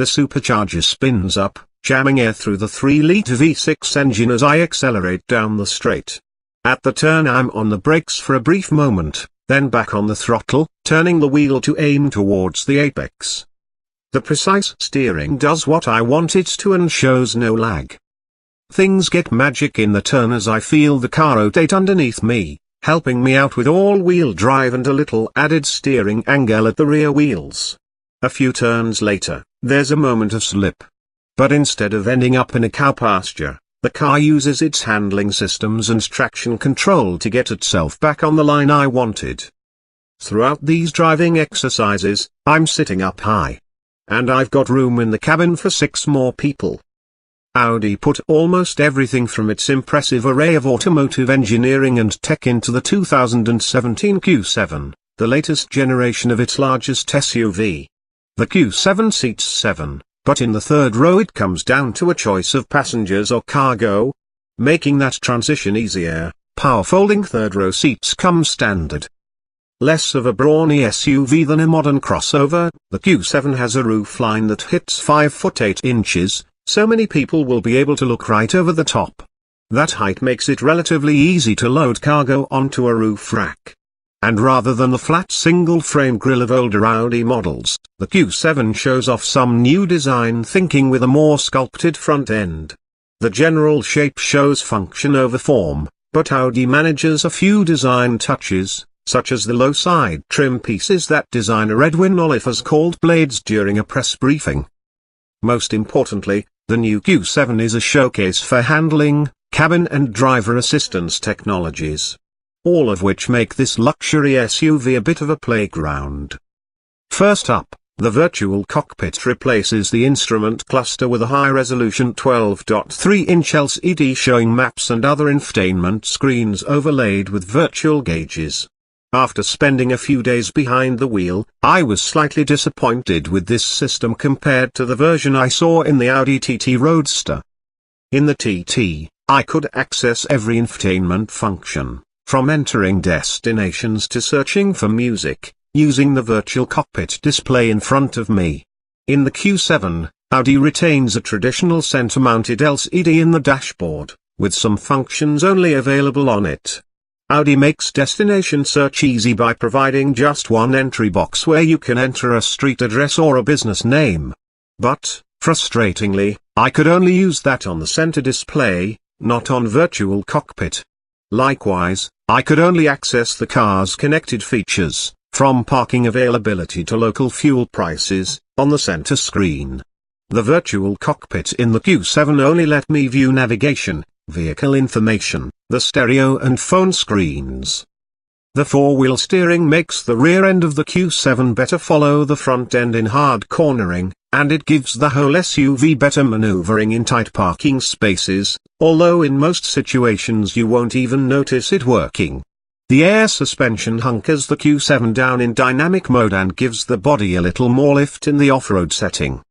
the supercharger spins up, jamming air through the 3-liter V6 engine as I accelerate down the straight. At the turn I'm on the brakes for a brief moment, then back on the throttle, turning the wheel to aim towards the apex. The precise steering does what I want it to and shows no lag. Things get magic in the turn as I feel the car rotate underneath me, helping me out with all-wheel drive and a little added steering angle at the rear wheels. A few turns later, there's a moment of slip. But instead of ending up in a cow pasture, the car uses its handling systems and traction control to get itself back on the line I wanted. Throughout these driving exercises, I'm sitting up high. And I've got room in the cabin for 6 more people. Audi put almost everything from its impressive array of automotive engineering and tech into the 2017 Q7, the latest generation of its largest SUV. The Q7 seats 7, but in the third row it comes down to a choice of passengers or cargo. Making that transition easier, power folding third row seats come standard. Less of a brawny SUV than a modern crossover, the Q7 has a roofline that hits 5 foot 8 inches, so many people will be able to look right over the top. That height makes it relatively easy to load cargo onto a roof rack. And rather than the flat single-frame grille of older Audi models, the Q7 shows off some new design thinking with a more sculpted front end. The general shape shows function over form, but Audi manages a few design touches, such as the low side trim pieces that designer Edwin Olive has called blades during a press briefing. Most importantly, the new Q7 is a showcase for handling, cabin and driver assistance technologies. All of which make this luxury SUV a bit of a playground. First up, the virtual cockpit replaces the instrument cluster with a high-resolution 12.3-inch LCD showing maps and other infotainment screens overlaid with virtual gauges. After spending a few days behind the wheel, I was slightly disappointed with this system compared to the version I saw in the Audi TT Roadster. In the TT, I could access every infotainment function, from entering destinations to searching for music, using the virtual cockpit display in front of me. In the Q7, Audi retains a traditional center-mounted LCD in the dashboard, with some functions only available on it. Audi makes destination search easy by providing just one entry box where you can enter a street address or a business name. But, frustratingly, I could only use that on the center display, not on virtual cockpit. Likewise, I could only access the car's connected features, from parking availability to local fuel prices, on the center screen. The virtual cockpit in the Q7 only let me view navigation, vehicle information, the stereo and phone screens. The 4-wheel steering makes the rear end of the Q7 better follow the front end in hard cornering, and it gives the whole SUV better maneuvering in tight parking spaces, although in most situations you won't even notice it working. The air suspension hunkers the Q7 down in dynamic mode and gives the body a little more lift in the off-road setting.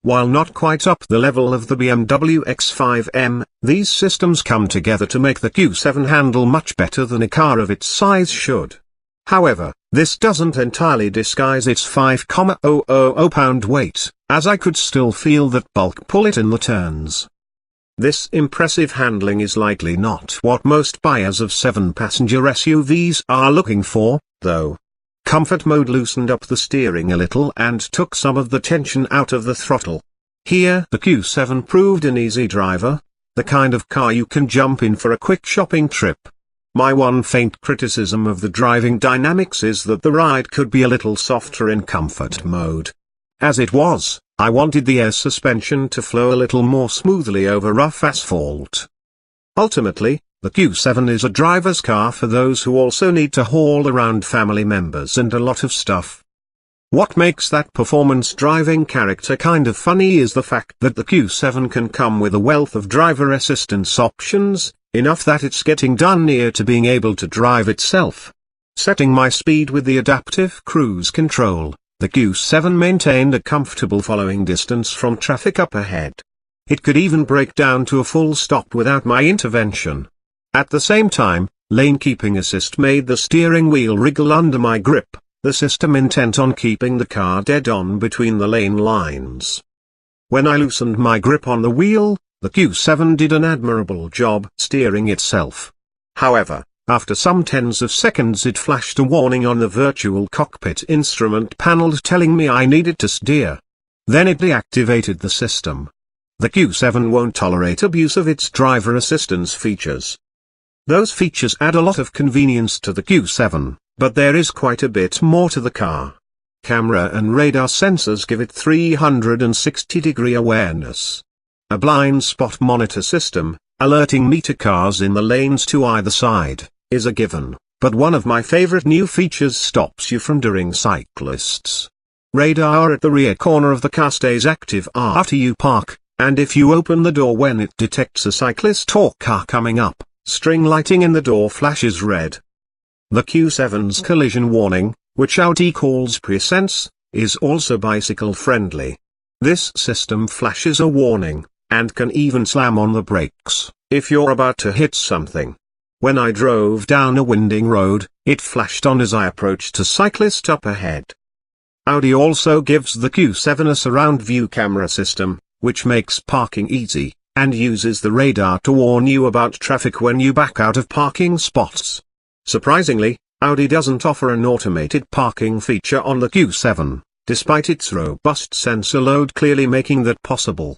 While not quite up the level of the BMW X5M, these systems come together to make the Q7 handle much better than a car of its size should. However, this doesn't entirely disguise its 5,000 pound weight, as I could still feel that bulk pull it in the turns. This impressive handling is likely not what most buyers of 7-passenger SUVs are looking for, though. Comfort mode loosened up the steering a little and took some of the tension out of the throttle. Here the Q7 proved an easy driver, the kind of car you can jump in for a quick shopping trip. My one faint criticism of the driving dynamics is that the ride could be a little softer in comfort mode. As it was, I wanted the air suspension to flow a little more smoothly over rough asphalt. Ultimately, the Q7 is a driver's car for those who also need to haul around family members and a lot of stuff. What makes that performance driving character kind of funny is the fact that the Q7 can come with a wealth of driver assistance options, enough that it's getting done near to being able to drive itself. Setting my speed with the adaptive cruise control, the Q7 maintained a comfortable following distance from traffic up ahead. It could even break down to a full stop without my intervention. At the same time, lane keeping assist made the steering wheel wriggle under my grip, the system intent on keeping the car dead on between the lane lines. When I loosened my grip on the wheel, the Q7 did an admirable job steering itself. However, after some tens of seconds it flashed a warning on the virtual cockpit instrument panel telling me I needed to steer. Then it deactivated the system. The Q7 won't tolerate abuse of its driver assistance features. Those features add a lot of convenience to the Q7, but there is quite a bit more to the car. Camera and radar sensors give it 360-degree awareness. A blind spot monitor system, alerting me to cars in the lanes to either side, is a given, but one of my favorite new features stops you from during cyclists. Radar at the rear corner of the car stays active after you park, and if you open the door when it detects a cyclist or car coming up, string lighting in the door flashes red. The Q7's collision warning, which Audi calls pre-sense, is also bicycle-friendly. This system flashes a warning, and can even slam on the brakes, if you're about to hit something. When I drove down a winding road, it flashed on as I approached a cyclist up ahead. Audi also gives the Q7 a surround view camera system, which makes parking easy, and uses the radar to warn you about traffic when you back out of parking spots. Surprisingly, Audi doesn't offer an automated parking feature on the Q7, despite its robust sensor load clearly making that possible.